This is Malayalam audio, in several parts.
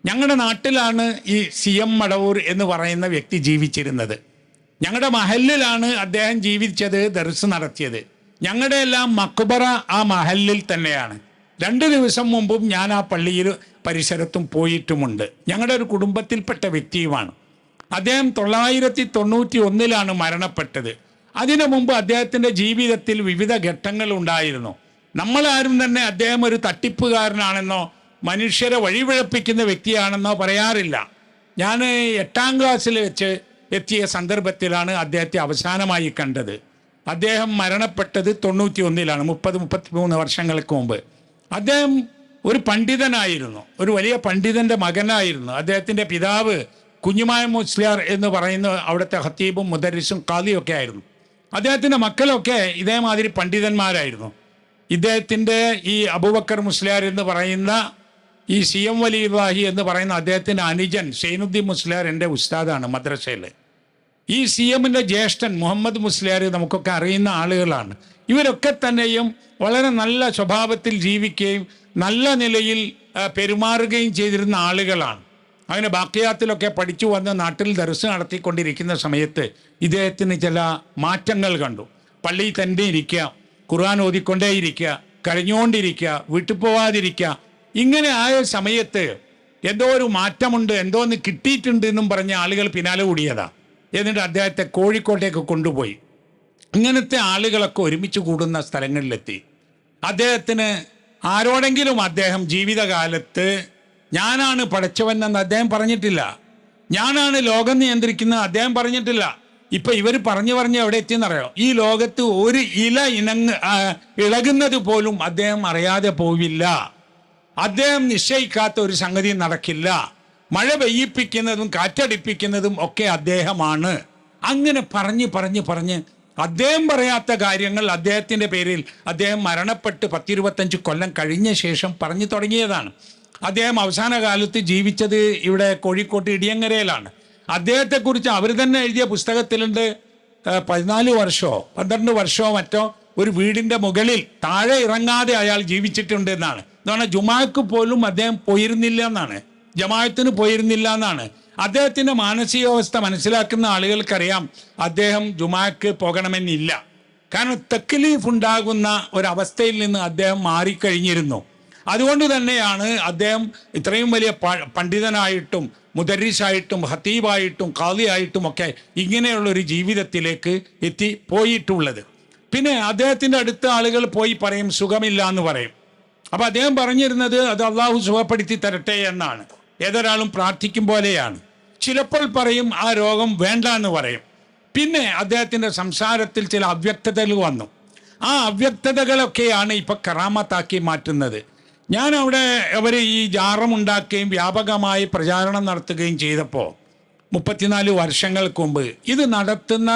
ഞങ്ങളുടെ നാട്ടിലാണ് ഈ CM മടവൂർ എന്ന് പറയുന്ന വ്യക്തി ജീവിച്ചിരുന്നത്. ഞങ്ങളുടെ മഹല്ലിലാണ് അദ്ദേഹം ജീവിച്ചത്, ദർസ് നടത്തിയത്. ഞങ്ങളുടെ എല്ലാം മക്ബറ ആ മഹല്ലിൽ തന്നെയാണ്. 2 ദിവസം മുമ്പും ഞാൻ ആ പള്ളിയിൽ പരിസരത്തും പോയിട്ടുമുണ്ട്. ഞങ്ങളുടെ ഒരു കുടുംബത്തിൽപ്പെട്ട വ്യക്തിയുമാണ്. അദ്ദേഹം 991 മരണപ്പെട്ടത്. അതിനു മുമ്പ് അദ്ദേഹത്തിൻ്റെ ജീവിതത്തിൽ വിവിധ ഘട്ടങ്ങൾ ഉണ്ടായിരുന്നു. നമ്മളാരും തന്നെ അദ്ദേഹം ഒരു തട്ടിപ്പുകാരനാണെന്നോ മനുഷ്യരെ വഴിപിഴപ്പിക്കുന്ന വ്യക്തിയാണെന്നോ പറയാറില്ല. ഞാൻ 8ാം ക്ലാസ്സിൽ വെച്ച് എത്തിയ സന്ദർഭത്തിലാണ് അദ്ദേഹത്തെ അവസാനമായി കണ്ടത്. അദ്ദേഹം മരണപ്പെട്ടത് 91 33 വർഷങ്ങൾക്ക് മുമ്പ്. അദ്ദേഹം ഒരു പണ്ഡിതനായിരുന്നു, ഒരു വലിയ പണ്ഡിതൻ്റെ മകനായിരുന്നു. അദ്ദേഹത്തിൻ്റെ പിതാവ് കുഞ്ഞുമായ മുസ്ലിയാർ എന്ന് പറയുന്ന അവിടുത്തെ ഖത്തീബും മുദരിസും ഖാദിയൊക്കെ ആയിരുന്നു. അദ്ദേഹത്തിൻ്റെ മക്കളൊക്കെ ഇതേമാതിരി പണ്ഡിതന്മാരായിരുന്നു. ഇദ്ദേഹത്തിൻ്റെ ഈ അബൂബക്കർ മുസ്ലിയാർ എന്ന് പറയുന്ന ഈ CM വലിയുല്ലാഹി എന്ന് പറയുന്ന അദ്ദേഹത്തിൻ്റെ അനുജൻ സൈനുദ്ദീൻ മുസ്ലിയാർ എൻ്റെ ഉസ്താദാണ് മദ്രസയിൽ. ഈ CMൻ്റെ ജ്യേഷ്ഠൻ മുഹമ്മദ് മുസ്ലിയാർ നമുക്കൊക്കെ അറിയുന്ന ആളുകളാണ്. ഇവരൊക്കെ തന്നെയും വളരെ നല്ല സ്വഭാവത്തിൽ ജീവിക്കുകയും നല്ല നിലയിൽ പെരുമാറുകയും ചെയ്തിരുന്ന ആളുകളാണ്. അങ്ങനെ ബാക്കിയാത്തിലൊക്കെ പഠിച്ചു വന്ന് നാട്ടിൽ ദർസ് നടത്തിക്കൊണ്ടിരിക്കുന്ന സമയത്ത് ഇദ്ദേഹത്തിന് ചില മാറ്റങ്ങൾ കണ്ടു. പള്ളിയിൽ തന്നെ ഇരിക്കുക, ഖുർആൻ ഓതിക്കൊണ്ടേയിരിക്കുക, കരഞ്ഞുകൊണ്ടിരിക്കുക, വീട്ടിൽ പോവാതിരിക്കുക. ഇങ്ങനെ ആയ സമയത്ത് എന്തോ ഒരു മാറ്റമുണ്ട്, എന്തോ ഒന്ന് കിട്ടിയിട്ടുണ്ട് എന്നും പറഞ്ഞ ആളുകൾ പിന്നാലെ കൂടിയതാ. എന്നിട്ട് അദ്ദേഹത്തെ കോഴിക്കോട്ടേക്ക് കൊണ്ടുപോയി. ഇങ്ങനത്തെ ആളുകളൊക്കെ ഒരുമിച്ച് കൂടുന്ന സ്ഥലങ്ങളിലെത്തി. അദ്ദേഹത്തിന് ആരോടെങ്കിലും അദ്ദേഹം ജീവിതകാലത്ത് ഞാനാണ് പടച്ചവനെന്ന് അദ്ദേഹം പറഞ്ഞിട്ടില്ല, ഞാനാണ് ലോകം നിയന്ത്രിക്കുന്നത് അദ്ദേഹം പറഞ്ഞിട്ടില്ല. ഇപ്പം ഇവർ പറഞ്ഞു എവിടെ എത്തിയെന്നറിയോ? ഈ ലോകത്ത് ഒരു ഇല ഇളകുന്നത് പോലും അദ്ദേഹം അറിയാതെ പോവില്ല. അദ്ദേഹം നിശ്ചയിക്കാത്ത ഒരു സംഗതി നടക്കില്ല. മഴ പെയ്യിപ്പിക്കുന്നതും കാറ്റടിപ്പിക്കുന്നതും ഒക്കെ അദ്ദേഹമാണ്. അങ്ങനെ പറഞ്ഞ് അദ്ദേഹം പറയാത്ത കാര്യങ്ങൾ അദ്ദേഹത്തിൻ്റെ പേരിൽ അദ്ദേഹം മരണപ്പെട്ട് 10-25 കൊല്ലം കഴിഞ്ഞ ശേഷം പറഞ്ഞു തുടങ്ങിയതാണ്. അദ്ദേഹം അവസാന കാലത്ത് ജീവിച്ചത് ഇവിടെ കോഴിക്കോട്ട് ഇടിയങ്ങരയിലാണ്. അദ്ദേഹത്തെക്കുറിച്ച് അവർ തന്നെ എഴുതിയ പുസ്തകത്തിലുണ്ട് 14 വർഷമോ 12 വർഷമോ മറ്റോ ഒരു വീടിൻ്റെ മുകളിൽ താഴെ ഇറങ്ങാതെ അയാൾ ജീവിച്ചിട്ടുണ്ട് എന്നാണ്. എന്താണ്, ജുമാക്ക് പോലും അദ്ദേഹം പോയിരുന്നില്ല എന്നാണ്, ജമാഅത്തിന് പോയിരുന്നില്ല എന്നാണ്. അദ്ദേഹത്തിൻ്റെ മാനസികാവസ്ഥ മനസ്സിലാക്കുന്ന ആളുകൾക്കറിയാം അദ്ദേഹം ജുമാക്ക് പോകണമെന്നില്ല. കാരണം തക്ലീഫ് ഉണ്ടാകുന്ന ഒരവസ്ഥയിൽ നിന്ന് അദ്ദേഹം മാറിക്കഴിഞ്ഞിരുന്നു. അതുകൊണ്ട് തന്നെയാണ് അദ്ദേഹം ഇത്രയും വലിയ പണ്ഡിതനായിട്ടും മുദരിസായിട്ടും ഖത്തീബായിട്ടും ഖാദിയായിട്ടും ഒക്കെ ഇങ്ങനെയുള്ളൊരു ജീവിതത്തിലേക്ക് പോയിട്ടുള്ളത്. പിന്നെ അദ്ദേഹത്തിൻ്റെ അടുത്ത ആളുകൾ പോയി പറയും സുഖമില്ല എന്ന് പറയും. അപ്പോൾ അദ്ദേഹം പറഞ്ഞിരുന്നത് അത് അള്ളാഹു സുഖപ്പെടുത്തി തരട്ടെ എന്നാണ്. ഏതൊരാളും പ്രാർത്ഥിക്കും പോലെയാണ്. ചിലപ്പോൾ പറയും ആ രോഗം വേണ്ട എന്ന് പറയും. പിന്നെ അദ്ദേഹത്തിൻ്റെ സംസാരത്തിൽ ചില അവ്യക്തതകൾ വന്നു. ആ അവ്യക്തതകളൊക്കെയാണ് ഇപ്പം കറാമത്താക്കി മാറ്റുന്നത്. ഞാൻ അവിടെ അവർ ഈ ജാറമുണ്ടാക്കുകയും വ്യാപകമായി പ്രചാരണം നടത്തുകയും ചെയ്തപ്പോൾ 34 വർഷങ്ങൾക്ക് മുമ്പ് ഇത് നടത്തുന്ന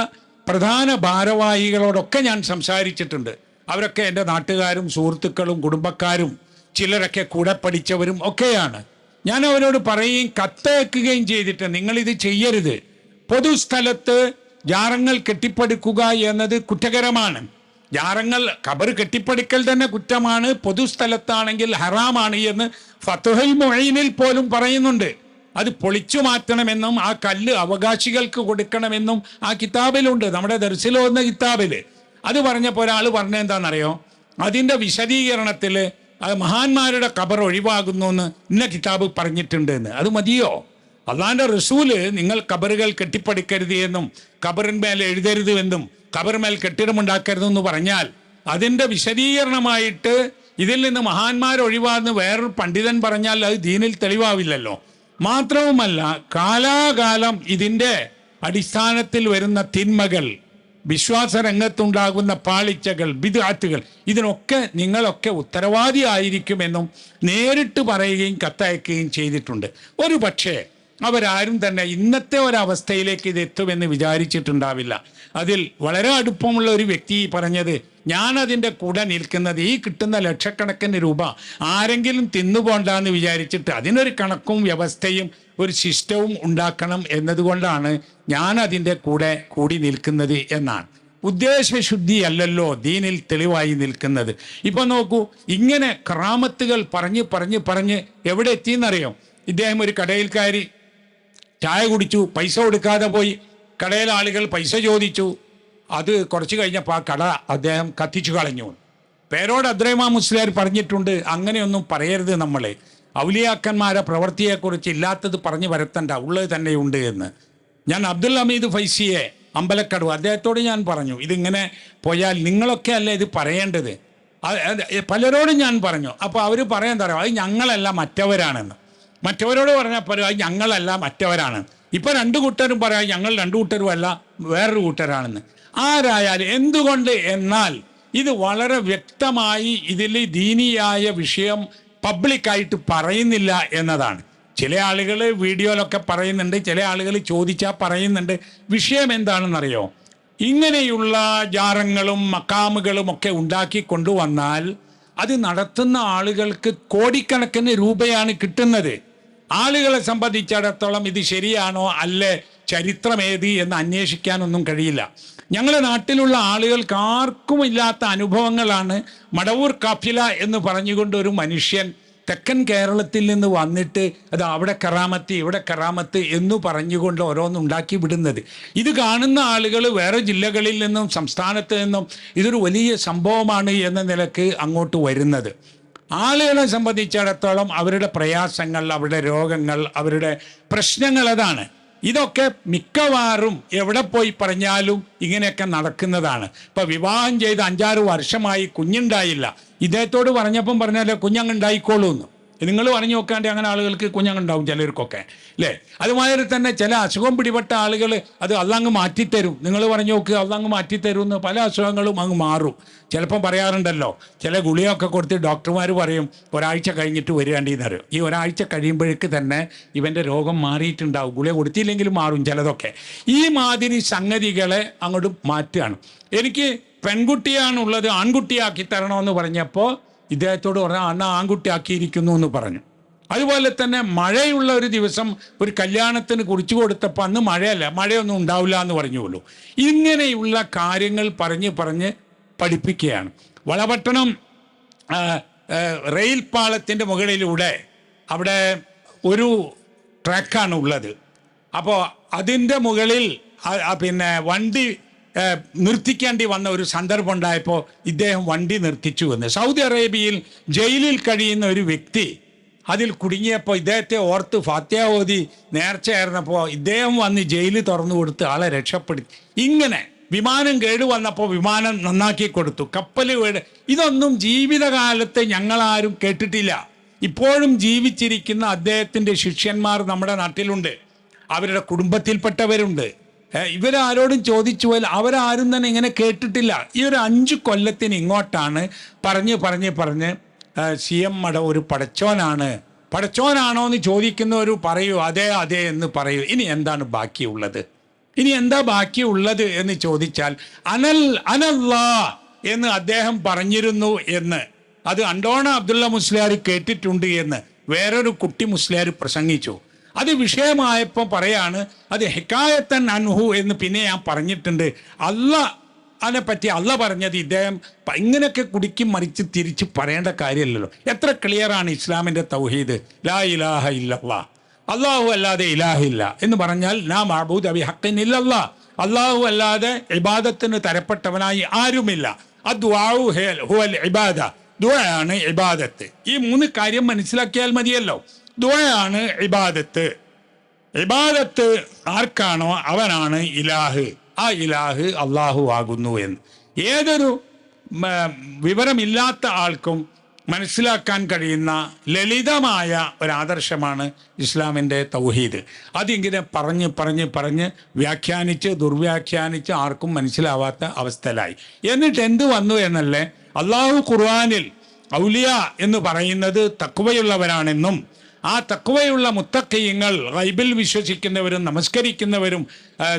പ്രധാന ഭാരവാഹികളോടൊക്കെ ഞാൻ സംസാരിച്ചിട്ടുണ്ട്. അവരൊക്കെ എൻ്റെ നാട്ടുകാരും സുഹൃത്തുക്കളും കുടുംബക്കാരും ചിലരൊക്കെ കൂടെ പഠിച്ചവരും ഒക്കെയാണ്. ഞാൻ അവരോട് പറയുകയും കത്തയക്കുകയും ചെയ്തിട്ട് നിങ്ങളിത് ചെയ്യരുത്. പൊതുസ്ഥലത്ത് ജാറങ്ങൾ കെട്ടിപ്പടുക്കുക എന്നത് കുറ്റകരമാണ്. ജാറങ്ങൾ ഖബർ കെട്ടിപ്പടുക്കൽ തന്നെ കുറ്റമാണ്, പൊതുസ്ഥലത്താണെങ്കിൽ ഹറാമാണ് എന്ന് ഫത്ഹുൽ മുഈനിൽ പോലും പറയുന്നുണ്ട്. അത് പൊളിച്ചു മാറ്റണമെന്നും ആ കല്ല് അവകാശികൾക്ക് കൊടുക്കണമെന്നും ആ കിതാബിലുണ്ട്, നമ്മുടെ ദർസിൽ വന്ന കിതാബിൽ. അത് പറഞ്ഞപ്പോൾ ഒരാൾ പറഞ്ഞെന്താണെന്നറിയോ? അതിൻ്റെ വിശദീകരണത്തിൽ അത് മഹാന്മാരുടെ ഖബർ ഒഴിവാകുന്നു എന്ന് ഇന്ന കിതാബ് പറഞ്ഞിട്ടുണ്ട് എന്ന്. അത് മതിയോ? അള്ളാഹിൻ്റെ റസൂല് നിങ്ങൾ ഖബറുകൾ കെട്ടിപ്പടുക്കരുത് എന്നും ഖബറിന്മേൽ എഴുതരുത് എന്നും ഖബറിന്മേൽ കെട്ടിടമുണ്ടാക്കരുതെന്ന് പറഞ്ഞാൽ അതിൻ്റെ വിശദീകരണമായിട്ട് ഇതിൽ നിന്ന് മഹാന്മാർ ഒഴിവാകുന്ന വേറൊരു പണ്ഡിതൻ പറഞ്ഞാൽ അത് ദീനിൽ തെളിവാവില്ലല്ലോ. മാത്രവുമല്ല കാലാകാലം ഇതിൻ്റെ അടിസ്ഥാനത്തിൽ വരുന്ന തിന്മകൾ, വിശ്വാസ രംഗത്തുണ്ടാകുന്ന പാളിച്ചകൾ, ബിദ്അത്തുകൾ, ഇതിനൊക്കെ നിങ്ങളൊക്കെ ഉത്തരവാദിയായിരിക്കുമെന്നും നേരിട്ട് പറയുകയും കത്തയക്കുകയും ചെയ്തിട്ടുണ്ട്. ഒരു പക്ഷേ അവരാരും തന്നെ ഇന്നത്തെ ഒരവസ്ഥയിലേക്ക് ഇത് എത്തുമെന്ന് വിചാരിച്ചിട്ടുണ്ടാവില്ല. അതിൽ വളരെ അടുപ്പമുള്ള ഒരു വ്യക്തി പറഞ്ഞത്, ഞാനതിൻ്റെ കൂടെ നിൽക്കുന്നത് ഈ കിട്ടുന്ന ലക്ഷക്കണക്കിന് രൂപ ആരെങ്കിലും തിന്നുപോണ്ടെന്ന് വിചാരിച്ചിട്ട് അതിനൊരു കണക്കും വ്യവസ്ഥയും ഒരു സിസ്റ്റവും ഉണ്ടാക്കണം എന്നതുകൊണ്ടാണ് ഞാൻ അതിൻ്റെ കൂടെ കൂടി നിൽക്കുന്നത് എന്നാണ്. ഉദ്ദേശശുദ്ധിയല്ലല്ലോ ദീനിൽ തെളിവായി നിൽക്കുന്നത്. ഇപ്പം നോക്കൂ, ഇങ്ങനെ കറാമത്തുകൾ പറഞ്ഞ് എവിടെ എത്തിയെന്നറിയോ? ഇദ്ദേഹം ഒരു കടയിൽ കയറി ചായ കുടിച്ചു, പൈസ കൊടുക്കാതെ പോയി. കടയിലെ ആളുകൾ പൈസ ചോദിച്ചു. അത് കുറച്ച് കഴിഞ്ഞപ്പോൾ ആ കട അദ്ദേഹം കത്തിച്ചു കളഞ്ഞു. പേരോട് അബ്ദുറഹ്മാൻ മുസ്ലിയാർ പറഞ്ഞിട്ടുണ്ട്, അങ്ങനെയൊന്നും പറയരുത്, നമ്മളെ ഔലിയാക്കന്മാരെ പ്രവൃത്തിയെക്കുറിച്ച് ഇല്ലാത്തത് പറഞ്ഞു വരത്തണ്ട, ഉള്ളത് തന്നെയുണ്ട് എന്ന്. ഞാൻ അബ്ദുൽ ഹമീദ് ഫൈസിയെ അമ്പലക്കടവ് അദ്ദേഹത്തോട് ഞാൻ പറഞ്ഞു, ഇതിങ്ങനെ പോയാൽ നിങ്ങളൊക്കെ അല്ലേ ഇത് പറയേണ്ടത്. പലരോടും ഞാൻ പറഞ്ഞു. അപ്പോൾ അവർ പറയാൻ തരാം, അത് ഞങ്ങളല്ല മറ്റവരാണെന്ന്. മറ്റവരോട് പറഞ്ഞപ്പോൾ അത് ഞങ്ങളല്ല മറ്റവരാണ്. ഇപ്പം രണ്ടു കൂട്ടരും പറയാം ഞങ്ങൾ രണ്ടു കൂട്ടരും അല്ല വേറൊരു കൂട്ടരാണെന്ന്. ആരായാലും എന്തുകൊണ്ട് എന്നാൽ ഇത് വളരെ വ്യക്തമായി ഇതിൽ ദീനിയായ വിഷയം പബ്ലിക്കായിട്ട് പറയുന്നില്ല എന്നതാണ്. ചില ആളുകൾ വീഡിയോയിലൊക്കെ പറയുന്നുണ്ട്, ചില ആളുകൾ ചോദിച്ചാൽ പറയുന്നുണ്ട്. വിഷയം എന്താണെന്നറിയോ? ഇങ്ങനെയുള്ള ജാറങ്ങളും മക്കാമുകളും ഒക്കെ ഉണ്ടാക്കി കൊണ്ടുവന്നാൽ അത് നടത്തുന്ന ആളുകൾക്ക് കോടിക്കണക്കിന് രൂപയാണ് കിട്ടുന്നത്. ആളുകളെ സംബന്ധിച്ചിടത്തോളം ഇത് ശരിയാണോ അല്ലേ, ചരിത്രമേത് എന്ന് അന്വേഷിക്കാനൊന്നും കഴിയില്ല. ഞങ്ങളുടെ നാട്ടിലുള്ള ആളുകൾക്ക് ആർക്കും ഇല്ലാത്ത അനുഭവങ്ങളാണ്. മടവൂർ കാഫില എന്ന് പറഞ്ഞുകൊണ്ട് ഒരു മനുഷ്യൻ തെക്കൻ കേരളത്തിൽ നിന്ന് വന്നിട്ട് അത് അവിടെ കറാമത്ത് ഇവിടെ കറാമത്ത് എന്ന് പറഞ്ഞുകൊണ്ട് ഓരോന്നുണ്ടാക്കി വിടുന്നത്. ഇത് കാണുന്ന ആളുകൾ വേറെ ജില്ലകളിൽ നിന്നും സംസ്ഥാനത്ത് നിന്നും ഇതൊരു വലിയ സംഭവമാണ് എന്ന നിലക്ക് അങ്ങോട്ട് വരുന്നത്. ആളുകളെ സംബന്ധിച്ചിടത്തോളം അവരുടെ പ്രയാസങ്ങൾ, അവരുടെ രോഗങ്ങൾ, അവരുടെ പ്രശ്നങ്ങൾ അതാണ്. ഇതൊക്കെ മിക്കവാറും എവിടെ പോയി പറഞ്ഞാലും ഇങ്ങനെയൊക്കെ നടക്കുന്നതാണ്. ഇപ്പം വിവാഹം ചെയ്ത് 5-6 വർഷമായി കുഞ്ഞുണ്ടായില്ല. ഇദ്ദേഹത്തോട് പറഞ്ഞപ്പം പറഞ്ഞാലേ കുഞ്ഞങ്ങുണ്ടായിക്കോളൂ എന്ന്. നിങ്ങൾ പറഞ്ഞു നോക്കാണ്ട് അങ്ങനെ ആളുകൾക്ക് കുഞ്ഞങ്ങുണ്ടാവും ചിലർക്കൊക്കെ, അല്ലേ? അതുമാതിരി തന്നെ ചില അസുഖം പിടിപെട്ട ആളുകൾ അത് അള്ളങ്ങ് മാറ്റിത്തരും. നിങ്ങൾ പറഞ്ഞു നോക്കുക, അള്ളങ്ങ് മാറ്റിത്തരും എന്ന്. പല അസുഖങ്ങളും അങ്ങ് മാറും. ചിലപ്പം പറയാറുണ്ടല്ലോ, ചില ഗുളിയൊക്കെ കൊടുത്ത് ഡോക്ടർമാർ പറയും ഒരാഴ്ച കഴിഞ്ഞിട്ട് വരികയാണ്ടിന്ന് അറിയും. ഈ ഒരാഴ്ച കഴിയുമ്പോഴേക്ക് തന്നെ ഇവൻ്റെ രോഗം മാറിയിട്ടുണ്ടാവും. ഗുളിക കൊടുത്തില്ലെങ്കിലും മാറും ചിലതൊക്കെ. ഈ മാതിരി സംഗതികളെ അങ്ങോട്ട് മാറ്റുകയാണ്. എനിക്ക് പെൺകുട്ടിയാണുള്ളത്, ആൺകുട്ടിയാക്കി തരണമെന്ന് പറഞ്ഞപ്പോൾ ഇദ്ദേഹത്തോട് പറഞ്ഞാൽ അന്ന് ആൺകുട്ടിയാക്കിയിരിക്കുന്നു എന്ന് പറഞ്ഞു. അതുപോലെ തന്നെ മഴയുള്ള ഒരു ദിവസം ഒരു കല്യാണത്തിന് കുറിച്ചു കൊടുത്തപ്പോൾ അന്ന് മഴയല്ല, മഴയൊന്നും ഉണ്ടാവില്ല എന്ന് പറഞ്ഞുള്ളൂ. ഇങ്ങനെയുള്ള കാര്യങ്ങൾ പറഞ്ഞ് പഠിപ്പിക്കുകയാണ്. വളപട്ടണം റെയിൽ പാളത്തിൻ്റെ മുകളിലൂടെ അവിടെ ഒരു ട്രാക്കാണ് ഉള്ളത്. അപ്പോൾ അതിൻ്റെ മുകളിൽ പിന്നെ വണ്ടി നിർത്തിക്കേണ്ടി വന്ന ഒരു സന്ദർഭം ഉണ്ടായപ്പോൾ ഇദ്ദേഹം വണ്ടി നിർത്തിച്ചു എന്ന്. സൗദി അറേബ്യയിൽ ജയിലിൽ കഴിയുന്ന ഒരു വ്യക്തി അതിൽ കുടുങ്ങിയപ്പോൾ ഇദ്ദേഹത്തെ ഓർത്ത് ഫാത്തിഹ ഓതി നേർച്ചയായിരുന്നപ്പോൾ ഇദ്ദേഹം വന്ന് ജയിൽ തുറന്നു കൊടുത്ത് ആളെ രക്ഷപ്പെടുത്തി. ഇങ്ങനെ വിമാനം കേടുവന്നപ്പോൾ വിമാനം നന്നാക്കി കൊടുത്തു, കപ്പൽ കേട്. ഇതൊന്നും ജീവിതകാലത്ത് ഞങ്ങളാരും കേട്ടിട്ടില്ല. ഇപ്പോഴും ജീവിച്ചിരിക്കുന്ന അദ്ദേഹത്തിൻ്റെ ശിഷ്യന്മാർ നമ്മുടെ നാട്ടിലുണ്ട്, അവരുടെ കുടുംബത്തിൽപ്പെട്ടവരുണ്ട്. ഇവരാരോടും ചോദിച്ചു പോയാൽ അവരാരും തന്നെ ഇങ്ങനെ കേട്ടിട്ടില്ല. ഈ ഒരു 5 കൊല്ലത്തിന് ഇങ്ങോട്ടാണ് പറഞ്ഞ് CM മടവൂർ പടച്ചോനാണോ എന്ന് ചോദിക്കുന്നവർ പറയൂ അതെ അതെ എന്ന് പറയൂ. ഇനി എന്താണ് ബാക്കിയുള്ളത്? ഇനി എന്താ ബാക്കിയുള്ളത് എന്ന് ചോദിച്ചാൽ അനല്ലാ എന്ന് അദ്ദേഹം പറഞ്ഞിരുന്നു എന്ന്, അത് അണ്ടോണ അബ്ദുള്ള മുസ്ലിയാർ കേട്ടിട്ടുണ്ട് എന്ന് വേറൊരു കുട്ടി മുസ്ലിയാർ പ്രസംഗിച്ചു. അത് വിഷയമായപ്പോൾ പറയാണ് അത് ഹിക്കായത്തൻ അൻഹു എന്ന് പിന്നെ ഞാൻ പറഞ്ഞിട്ടുണ്ട്. അതിനെ പറ്റി അല്ല പറഞ്ഞത് ഇദ്ദേഹം ഇങ്ങനെയൊക്കെ കുടിക്കി മറിച്ച് തിരിച്ച് പറയേണ്ട കാര്യമല്ലല്ലോ. എത്ര ക്ലിയറാണ് ഇസ്ലാമിൻ്റെ തൗഹീദ്. ലാ ഇലാഹ ഇല്ലല്ലാ, അള്ളാഹു അല്ലാതെ ഇലാഹില്ല എന്ന് പറഞ്ഞാൽ ലാ മഅബൂദ ബിഹഖ്ഖിൻ ഇല്ലല്ലാ, അള്ളാഹു അല്ലാതെ ഇബാദത്തിന് തരപ്പെട്ടവനായി ആരുമില്ല. അദ്ദുആഉ ഹുവൽ ഇബാദ, ദുആയാണ് ഇബാദത്ത്. ഈ 3 കാര്യം മനസ്സിലാക്കിയാൽ മതിയല്ലോ. ദുആയാണ് ഇബാദത്ത്. ഇബാദത്ത് ആർക്കാണോ അവനാണ് ഇലാഹ്. ആ ഇലാഹ് അള്ളാഹു ആകുന്നു എന്ന് ഏതൊരു വിവരമില്ലാത്ത ആൾക്കും മനസ്സിലാക്കാൻ കഴിയുന്ന ലളിതമായ ഒരാദർശമാണ് ഇസ്ലാമിൻ്റെ തൗഹീദ്. അതിങ്ങനെ പറഞ്ഞ് വ്യാഖ്യാനിച്ച് ദുർവ്യാഖ്യാനിച്ച് ആർക്കും മനസ്സിലാവാത്ത അവസ്ഥയിലായി. എന്നിട്ട് എന്ത് വന്നു എന്നല്ലേ, അള്ളാഹു ഖുർആനിൽ ഔലിയ എന്ന് പറയുന്നത് തഖ്വയുള്ളവരാണെന്നും ആ തഖ്വയുള്ള മുത്തഖീങ്ങൾ ഗൈബിൽ വിശ്വസിക്കുന്നവരും നമസ്കരിക്കുന്നവരും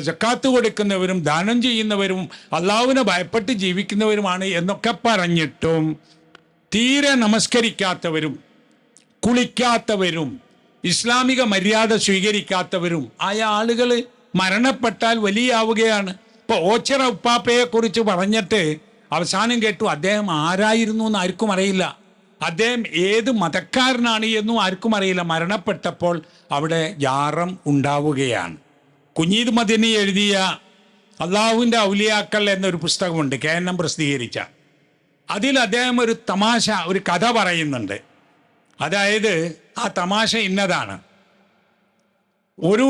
സക്കാത്ത് കൊടുക്കുന്നവരും ദാനം ചെയ്യുന്നവരും അള്ളാഹുവിനെ ഭയപ്പെട്ട് ജീവിക്കുന്നവരുമാണ് എന്നൊക്കെ പറഞ്ഞിട്ടും തീരെ നമസ്കരിക്കാത്തവരും കുളിക്കാത്തവരും ഇസ്ലാമിക മര്യാദ സ്വീകരിക്കാത്തവരും ആയ ആളുകൾ മരണപ്പെട്ടാൽ വലിയാവുകയാണ്. ഇപ്പോൾ ഓച്ചിറ ഉപ്പാപ്പയെക്കുറിച്ച് പറഞ്ഞിട്ട് അവസാനം കേട്ടു അദ്ദേഹം ആരായിരുന്നു എന്ന് ആർക്കും അറിയില്ല. അദ്ദേഹം ഏത് മതക്കാരനാണ് എന്നും ആർക്കും അറിയില്ല. മരണപ്പെട്ടപ്പോൾ അവിടെ ജാറം ഉണ്ടാവുകയാണ്. കുഞ്ഞീദ് മദനി എഴുതിയ അള്ളാഹുവിൻ്റെ ഔലിയാക്കൾ എന്നൊരു പുസ്തകമുണ്ട്, KNM പ്രസിദ്ധീകരിച്ച. അതിൽ അദ്ദേഹം ഒരു തമാശ, ഒരു കഥ പറയുന്നുണ്ട്. അതായത് ആ തമാശ ഇന്നതാണ്. ഒരു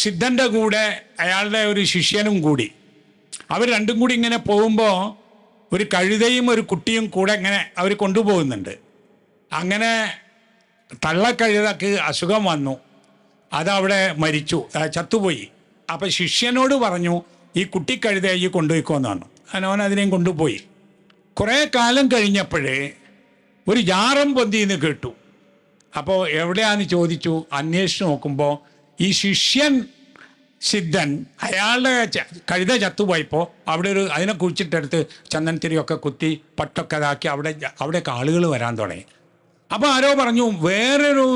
സിദ്ധൻ്റെ കൂടെ അയാളുടെ ഒരു ശിഷ്യനും കൂടി, അവർ രണ്ടും കൂടി ഇങ്ങനെ പോകുമ്പോൾ ഒരു കഴുതയും ഒരു കുട്ടിയും കൂടെ ഇങ്ങനെ അവർ കൊണ്ടുപോകുന്നുണ്ട്. അങ്ങനെ തള്ളക്കഴുതക്ക് അസുഖം വന്നു, അതവിടെ മരിച്ചു, ചത്തുപോയി. അപ്പം ശിഷ്യനോട് പറഞ്ഞു, ഈ കുട്ടിക്കഴുതയെ കൊണ്ടുപോയിക്കോന്ന് പറഞ്ഞു. അവൻ അതിനെയും കൊണ്ടുപോയി. കുറേ കാലം കഴിഞ്ഞപ്പോഴേ ഒരു ജാറം പൊന്തിന്ന് കേട്ടു. അപ്പോൾ എവിടെയാണെന്ന് ചോദിച്ചു. അന്വേഷിച്ച് നോക്കുമ്പോൾ ഈ ശിഷ്യൻ സിദ്ധൻ അയാളുടെ കഴുത ചത്തുപോയപ്പോൾ അവിടെ അതിനെ കുഴിച്ചിട്ടെടുത്ത് ചന്ദനത്തിരിയൊക്കെ കുത്തി പട്ടൊക്കെ ഇതാക്കി അവിടേക്ക് ആളുകൾ വരാൻ തുടങ്ങി. അപ്പോൾ ആരോ പറഞ്ഞു വേറൊരു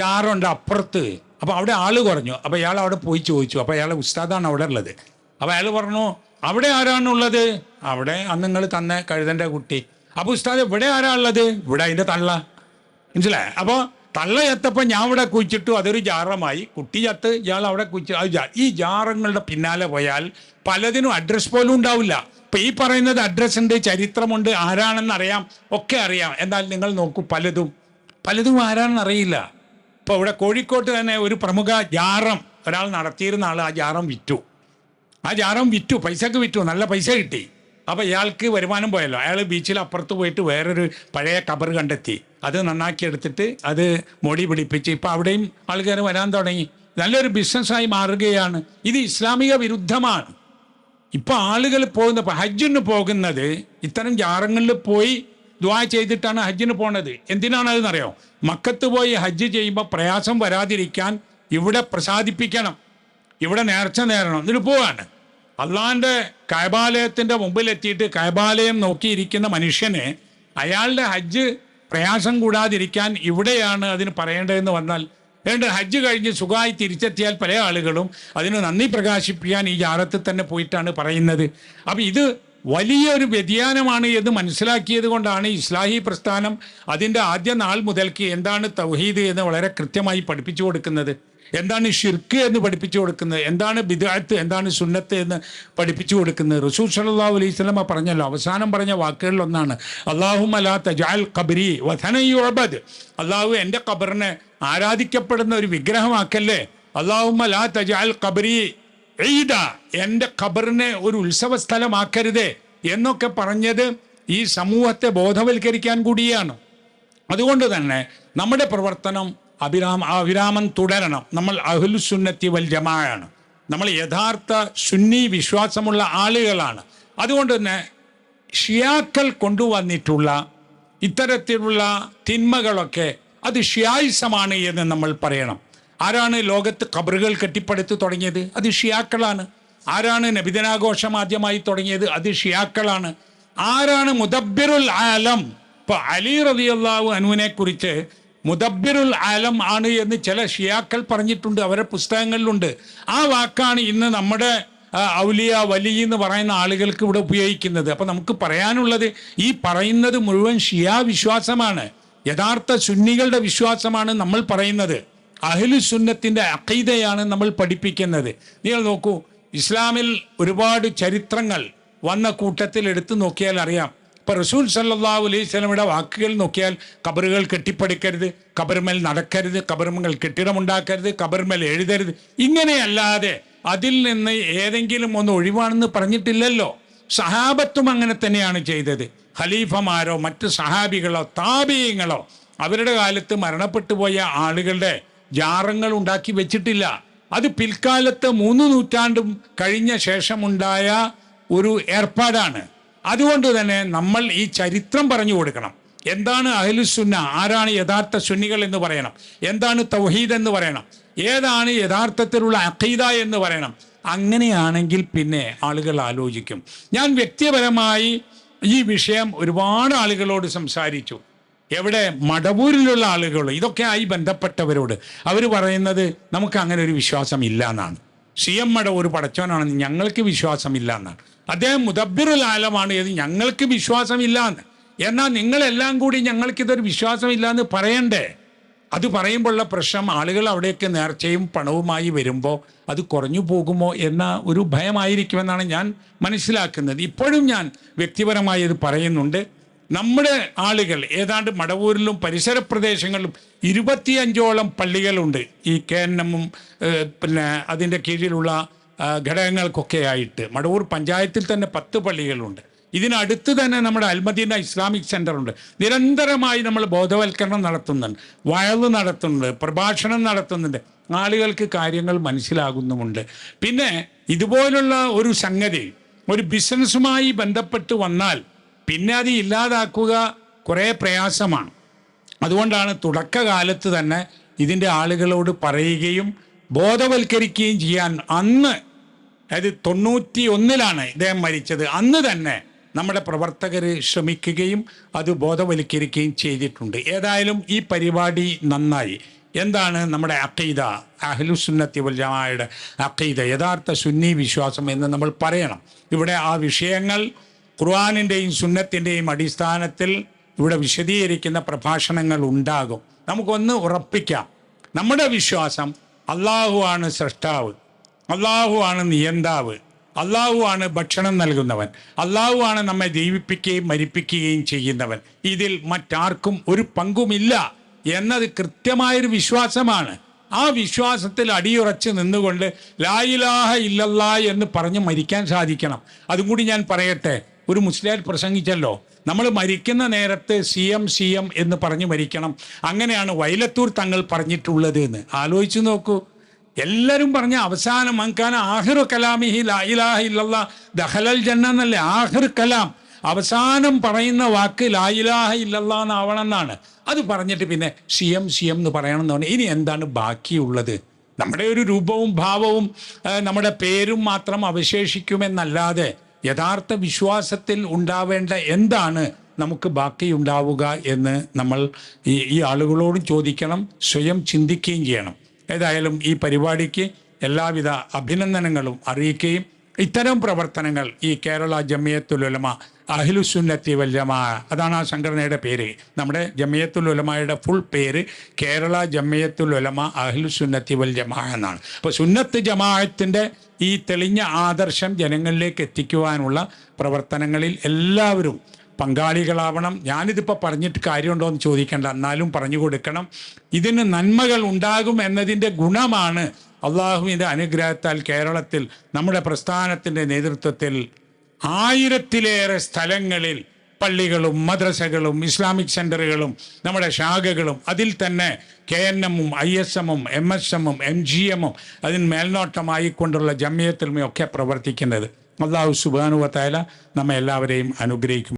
ജാറുണ്ട് അപ്പുറത്ത്, അപ്പോൾ അവിടെ ആൾ കുറഞ്ഞു. അപ്പോൾ ഇയാൾ അവിടെ പോയി ചോദിച്ചു. അപ്പോൾ അയാളെ ഉസ്താദാണ് അവിടെ ഉള്ളത്. അപ്പോൾ അയാൾ പറഞ്ഞു, അവിടെ ആരാണുള്ളത്? അവിടെ അന്ന് നിങ്ങൾ തന്ന കഴുതൻ്റെ കുട്ടി. അപ്പോൾ ഉസ്താദ് ഇവിടെ ആരാ ഉള്ളത്? ഇവിടെ അതിൻ്റെ തള്ള. മനസ്സിലായി? അപ്പോൾ തള്ള ചത്തപ്പോൾ ഞാൻ ഇവിടെ കുഴിച്ചിട്ടു, അതൊരു ജാറമായി. കുട്ടി ചത്ത് ഇയാൾ അവിടെ കുഴിച്ചു. അത് ഈ ജാറങ്ങളുടെ പിന്നാലെ പോയാൽ പലതിനും അഡ്രസ്സ് പോലും ഉണ്ടാവില്ല. ഇപ്പം ഈ പറയുന്നത് അഡ്രസ്സുണ്ട്, ചരിത്രമുണ്ട്, ആരാണെന്ന് അറിയാം, ഒക്കെ അറിയാം. എന്നാൽ നിങ്ങൾ നോക്കൂ, പലതും ആരാണെന്ന് അറിയില്ല. ഇപ്പോൾ ഇവിടെ കോഴിക്കോട്ട് തന്നെ ഒരു പ്രമുഖ ജാറം ഒരാൾ നടത്തിയിരുന്ന ആൾ ആ ജാറം വിറ്റു, പൈസക്ക് വിറ്റു, നല്ല പൈസ കിട്ടി. അപ്പോൾ ഇയാൾക്ക് വരുമാനം പോയല്ലോ. അയാൾ ബീച്ചിൽ അപ്പുറത്ത് പോയിട്ട് വേറൊരു പഴയ കബർ കണ്ടെത്തി, അത് നന്നാക്കി എടുത്തിട്ട് അത് മോടി പിടിപ്പിച്ച് ഇപ്പം അവിടെയും ആൾക്കാർ വരാൻ തുടങ്ങി. നല്ലൊരു ബിസിനസ്സായി മാറുകയാണ്. ഇത് ഇസ്ലാമിക വിരുദ്ധമാണ്. ഇപ്പോൾ ആളുകൾ ഹജ്ജിന് പോകുന്നത് ഇത്തരം ജാറങ്ങളിൽ പോയി ദുആ ചെയ്തിട്ടാണ് ഹജ്ജിന് പോണത്. എന്തിനാണ് അതെന്നറിയോ? മക്കത്ത് പോയി ഹജ്ജ് ചെയ്യുമ്പോൾ പ്രയാസം വരാതിരിക്കാൻ ഇവിടെ പ്രസാദിപ്പിക്കണം, ഇവിടെ നേർച്ച നേരണം, എന്നിട്ട് പോവാണ്. അള്ളാഹിൻ്റെ കഅബാലയത്തിൻ്റെ മുമ്പിലെത്തിയിട്ട് കഅബാലയം നോക്കിയിരിക്കുന്ന മനുഷ്യന് അയാളുടെ ഹജ്ജ് പ്രയാസം കൂടാതിരിക്കാൻ ഇവിടെയാണ് അതിന് പറയേണ്ടതെന്ന് വന്നാൽ, അതുകൊണ്ട് ഹജ്ജ് കഴിഞ്ഞ് സുഖമായി തിരിച്ചെത്തിയാൽ പല ആളുകളും അതിന് നന്ദി പ്രകാശിപ്പിക്കാൻ ഈ ജാറത്തിൽ തന്നെ പോയിട്ടാണ് പറയുന്നത്. അപ്പം ഇത് വലിയൊരു വ്യതിയാനമാണ് എന്ന് മനസ്സിലാക്കിയത് കൊണ്ടാണ് ഇസ്ലാഹി പ്രസ്ഥാനം അതിൻ്റെ ആദ്യ നാൾ മുതൽക്ക് എന്താണ് തൗഹീദ് എന്ന് വളരെ കൃത്യമായി പഠിപ്പിച്ചു കൊടുക്കുന്നത്, എന്താണ് ഷിർക്ക് എന്ന് പഠിപ്പിച്ചു കൊടുക്കുന്നത്, എന്താണ് ബിദ്അത്ത്, എന്താണ് സുന്നത്ത് എന്ന് പഠിപ്പിച്ചു കൊടുക്കുന്നത്. റസൂൽ സല്ലല്ലാഹു അലൈഹി വസല്ലം പറഞ്ഞല്ലോ, അവസാനം പറഞ്ഞ വാക്കുകളിലൊന്നാണ് അല്ലാഹുമ്മ ലാ തജ്അൽ ഖബ്രി വഥനൻ യുഅബദ്. അള്ളാഹു എൻ്റെ ഖബറിനെ ആരാധിക്കപ്പെടുന്ന ഒരു വിഗ്രഹമാക്കല്ലേ. അല്ലാഹുമ്മ ലാ തജ്അൽ ഖബ്രി ഈദ, എൻ്റെ ഖബറിനെ ഒരു ഉത്സവ സ്ഥലമാക്കരുതേ എന്നൊക്കെ പറഞ്ഞത് ഈ സമൂഹത്തെ ബോധവൽക്കരിക്കാൻ കൂടിയാണ്. അതുകൊണ്ട് തന്നെ നമ്മുടെ പ്രവർത്തനം അവിരാമം തുടരണം. നമ്മൾ അഹ്ലുസുന്നത്തി വൽ ജമാഅയാണ്, നമ്മൾ യഥാർത്ഥ സുന്നി വിശ്വാസമുള്ള ആളുകളാണ്. അതുകൊണ്ട് തന്നെ ഷിയാക്കൾ കൊണ്ടുവന്നിട്ടുള്ള ഇത്തരത്തിലുള്ള തിന്മകളൊക്കെ അത് ഷിയായിസമാണ് എന്ന് നമ്മൾ പറയണം. ആരാണ് ലോകത്ത് ഖബറുകൾ കെട്ടിപ്പടുത്ത് തുടങ്ങിയത്? അത് ഷിയാക്കളാണ്. ആരാണ് നബിദിനാഘോഷം ആദ്യമായി തുടങ്ങിയത്? അത് ഷിയാക്കളാണ്. ആരാണ് മുദബ്ബിറുൽ ആലം? ഇപ്പോൾ അലി റളിയല്ലാഹു അൻഹുവിനെ കുറിച്ച് മുദബ്ബിറുൽ ആലം ആണ് എന്ന് ചില ഷിയാക്കൾ പറഞ്ഞിട്ടുണ്ട്, അവരുടെ പുസ്തകങ്ങളിലുണ്ട്. ആ വാക്കാണ് ഇന്ന് നമ്മുടെ ഔലിയ വലി എന്ന് പറയുന്ന ആളുകൾക്ക് ഇവിടെ ഉപയോഗിക്കുന്നത്. അപ്പം നമുക്ക് പറയാനുള്ളത്, ഈ പറയുന്നത് മുഴുവൻ ഷിയാ വിശ്വാസമാണ്, യഥാർത്ഥ സുന്നികളുടെ വിശ്വാസമാണ് നമ്മൾ പറയുന്നത്. അഹ്ലു സുന്നത്തിൻ്റെ അഖീദയാണ് നമ്മൾ പഠിപ്പിക്കുന്നത്. നിങ്ങൾ നോക്കൂ, ഇസ്ലാമിൽ ഒരുപാട് ചരിത്രങ്ങൾ വന്ന കൂട്ടത്തിൽ എടുത്തു നോക്കിയാൽ അറിയാം. ഇപ്പോൾ റസൂൽ സല്ലല്ലാഹു അലൈഹി വസല്ലമയുടെ വാക്കുകൾ നോക്കിയാൽ ഖബറുകൾ കെട്ടിപ്പടുക്കരുത്, ഖബറുമേൽ നടക്കരുത്, ഖബറുമേൽ കെട്ടിടമുണ്ടാക്കരുത്, ഖബറുമേൽ എഴുതരുത്, ഇങ്ങനെയല്ലാതെ അതിൽ നിന്ന് ഏതെങ്കിലും ഒന്ന് ഒഴിവാണെന്ന് പറഞ്ഞിട്ടില്ലല്ലോ. സഹാബത്തും അങ്ങനെ തന്നെയാണ് ചെയ്തത്. ഖലീഫമാരോ മറ്റ് സഹാബികളോ താബിഈങ്ങളോ അവരുടെ കാലത്ത് മരണപ്പെട്ടു പോയ ആളുകളുടെ ജാറങ്ങൾ ഉണ്ടാക്കി വെച്ചിട്ടില്ല. അത് പിൽക്കാലത്ത് 3 നൂറ്റാണ്ടും കഴിഞ്ഞ ശേഷമുണ്ടായ ഒരു ഏർപ്പാടാണ്. അതുകൊണ്ട് തന്നെ നമ്മൾ ഈ ചരിത്രം പറഞ്ഞു കൊടുക്കണം. എന്താണ് അഹ്ലുസുന്ന, ആരാണ് യഥാർത്ഥ സുന്നികൾ എന്ന് പറയണം, എന്താണ് തൗഹീദ് എന്ന് പറയണം, ഏതാണ് യഥാർത്ഥത്തിലുള്ള അഖീദ എന്ന് പറയണം. അങ്ങനെയാണെങ്കിൽ പിന്നെ ആളുകൾ ആലോചിക്കും. ഞാൻ വ്യക്തിപരമായി ഈ വിഷയം ഒരുപാട് ആളുകളോട് സംസാരിച്ചു. എവിടെ? മടവൂരിലുള്ള ആളുകൾ, ഇതൊക്കെ ആയി ബന്ധപ്പെട്ടവരോട്. അവർ പറയുന്നത് നമുക്ക് അങ്ങനെ ഒരു വിശ്വാസം ഇല്ല എന്നാണ്. CM മടവൂർ പടച്ചവനാണെന്ന് ഞങ്ങൾക്ക് വിശ്വാസമില്ല എന്നാണ്. അദ്ദേഹം മുദബ്ബിറുൽ ആലമാണ്, ഏത് ഞങ്ങൾക്ക് വിശ്വാസമില്ല എന്ന്. എന്നാൽ നിങ്ങളെല്ലാം കൂടി ഞങ്ങൾക്കിതൊരു വിശ്വാസമില്ല എന്ന് പറയണ്ടേ? അത് പറയുമ്പോഴുള്ള പ്രശ്നം ആളുകൾ അവിടേക്ക് നേർച്ചയും പണവുമായി വരുമ്പോൾ അത് കുറഞ്ഞു പോകുമോ എന്ന ഒരു ഭയമായിരിക്കുമെന്നാണ് ഞാൻ മനസ്സിലാക്കുന്നത്. ഇപ്പോഴും ഞാൻ വ്യക്തിപരമായി ഇത് പറയുന്നുണ്ട്. നമ്മുടെ ആളുകൾ ഏതാണ്ട് മടവൂരിലും പരിസര പ്രദേശങ്ങളിലും 25ഓളം പള്ളികളുണ്ട്. ഈ KNM-ഉം പിന്നെ അതിൻ്റെ കീഴിലുള്ള ഘടകങ്ങൾക്കൊക്കെ ആയിട്ട് മടവൂർ പഞ്ചായത്തിൽ തന്നെ 10 പള്ളികളുണ്ട്. ഇതിനടുത്ത് തന്നെ നമ്മുടെ അൽമദീന ഇസ്ലാമിക് സെൻ്റർ ഉണ്ട്. നിരന്തരമായി നമ്മൾ ബോധവൽക്കരണം നടത്തുന്നുണ്ട്, വയല് നടത്തുന്നുണ്ട്, പ്രഭാഷണം നടത്തുന്നുണ്ട്, ആളുകൾക്ക് കാര്യങ്ങൾ മനസ്സിലാകുന്നുമുണ്ട്. പിന്നെ ഇതുപോലുള്ള ഒരു സംഗതി ഒരു ബിസിനസ്സുമായി ബന്ധപ്പെട്ട് വന്നാൽ പിന്നെ അത് ഇല്ലാതാക്കുക കുറേ പ്രയാസമാണ്. അതുകൊണ്ടാണ് തുടക്കകാലത്ത് തന്നെ ഇതിൻ്റെ ആളുകളോട് പറയുകയും ബോധവൽക്കരിക്കുകയും ചെയ്യാൻ. അന്ന് അതായത് 91-ലാണ് ഇദ്ദേഹം മരിച്ചത്. അന്ന് തന്നെ നമ്മുടെ പ്രവർത്തകർ ശ്രമിക്കുകയും അത് ബോധവൽക്കരിക്കുകയും ചെയ്തിട്ടുണ്ട്. ഏതായാലും ഈ പരിപാടി നന്നായി. എന്താണ് നമ്മുടെ അഖീദ, അഹ്ലുസുന്നത്തി വൽ ജമാഅയുടെ അഖീദ, യഥാർത്ഥ സുന്നി വിശ്വാസം എന്ന് നമ്മൾ പറയണം. ഇവിടെ ആ വിഷയങ്ങൾ ഖുർആനിൻ്റെയും സുന്നത്തിൻ്റെയും അടിസ്ഥാനത്തിൽ ഇവിടെ വിശദീകരിക്കുന്ന പ്രഭാഷണങ്ങൾ ഉണ്ടാകും. നമുക്കൊന്ന് ഉറപ്പിക്കാം, നമ്മുടെ വിശ്വാസം അള്ളാഹു ആണ് സൃഷ്ടാവ്, അള്ളാഹു ആണ് നിയന്താവ്, അള്ളാഹു ആണ് ഭക്ഷണം നൽകുന്നവൻ, അള്ളാഹു ആണ് നമ്മെ ജീവിപ്പിക്കുകയും മരിപ്പിക്കുകയും ചെയ്യുന്നവൻ, ഇതിൽ മറ്റാർക്കും ഒരു പങ്കുമില്ല എന്നത് കൃത്യമായൊരു വിശ്വാസമാണ്. ആ വിശ്വാസത്തിൽ അടിയുറച്ച് നിന്നുകൊണ്ട് ലാ ഇലാഹ ഇല്ലല്ലാ എന്ന് പറഞ്ഞ് മരിക്കാൻ സാധിക്കണം. അതും കൂടി ഞാൻ പറയട്ടെ. ഒരു മുസ്ലിം പ്രസംഗിച്ചല്ലോ, നമ്മൾ മരിക്കുന്ന നേരത്ത് CM എന്ന് പറഞ്ഞ് മരിക്കണം. അങ്ങനെയാണ് വൈലത്തൂർ തങ്ങൾ പറഞ്ഞിട്ടുള്ളത് എന്ന് ആലോചിച്ച് നോക്കൂ. എല്ലാവരും പറഞ്ഞ അവസാനം മൻകാന ആഖിറു കലാമിഹി ലാ ഇലാഹ ഇല്ലല്ലാ ദഖലൽ ജന്ന എന്നല്ലേ. ആഖിർ കലാം, അവസാനം പറയുന്ന വാക്ക് ലാ ഇലാഹ ഇല്ലല്ലാ എന്നാവണം എന്നാണ്. അത് പറഞ്ഞിട്ട് പിന്നെ CM എന്ന് പറയണം എന്ന് പറഞ്ഞാൽ ഇനി എന്താണ് ബാക്കിയുള്ളത്? നമ്മുടെ ഒരു രൂപവും ഭാവവും നമ്മുടെ പേരും മാത്രം അവശേഷിക്കുമെന്നല്ലാതെ യഥാർത്ഥ വിശ്വാസത്തിൽ ഉണ്ടാവേണ്ട എന്താണ് നമുക്ക് ബാക്കിയുണ്ടാവുക എന്ന് നമ്മൾ ഈ ആളുകളോടും ചോദിക്കണം, സ്വയം ചിന്തിക്കുകയും ചെയ്യണം. ഏതായാലും ഈ പരിപാടിക്ക് എല്ലാവിധ അഭിനന്ദനങ്ങളും അറിയിക്കുകയും ഇത്തരം പ്രവർത്തനങ്ങൾ ഈ കേരള ജമിയത്തുൽ ഉലമ അഹ്ലുസുന്നത്തി വൽ ജമാഅ, അതാണ് ആ സംഘടനയുടെ പേര്. നമ്മുടെ ജമിയത്തുൽ ഉലമയുടെ ഫുൾ പേര് കേരള ജമിയത്തുൽ ഉലമ അഹ്ലുസുന്നത്തി വൽ ജമാഅ എന്നാണ്. അപ്പോൾ സുന്നത്ത് ജമാഅത്തിൻ്റെ ഈ തെളിഞ്ഞ ആദർശം ജനങ്ങളിലേക്ക് എത്തിക്കുവാനുള്ള പ്രവർത്തനങ്ങളിൽ എല്ലാവരും പങ്കാളികളാവണം. ഞാനിതിപ്പോൾ പറഞ്ഞിട്ട് കാര്യമുണ്ടോ എന്ന് ചോദിക്കേണ്ട, എന്നാലും പറഞ്ഞു കൊടുക്കണം. ഇതിന് നന്മകൾ ഉണ്ടാകും എന്നതിൻ്റെ ഗുണമാണ് അള്ളാഹുവിൻ്റെ അനുഗ്രഹത്താൽ കേരളത്തിൽ നമ്മുടെ പ്രസ്ഥാനത്തിൻ്റെ നേതൃത്വത്തിൽ 1000-ലേറെ സ്ഥലങ്ങളിൽ പള്ളികളും മദ്രസകളും ഇസ്ലാമിക് സെൻ്ററുകളും നമ്മുടെ ശാഖകളും, അതിൽ തന്നെ KNM-ഉം ISM-ഉം MSM-ഉം MGM-ഉം അതിന് മേൽനോട്ടമായിക്കൊണ്ടുള്ള ജമിയത്തുൽ ഉലമയൊക്കെ പ്രവർത്തിക്കുന്നത്. അള്ളാഹു സുബ്ഹാനഹു വ തആല നമ്മെ എല്ലാവരെയും അനുഗ്രഹിക്കും.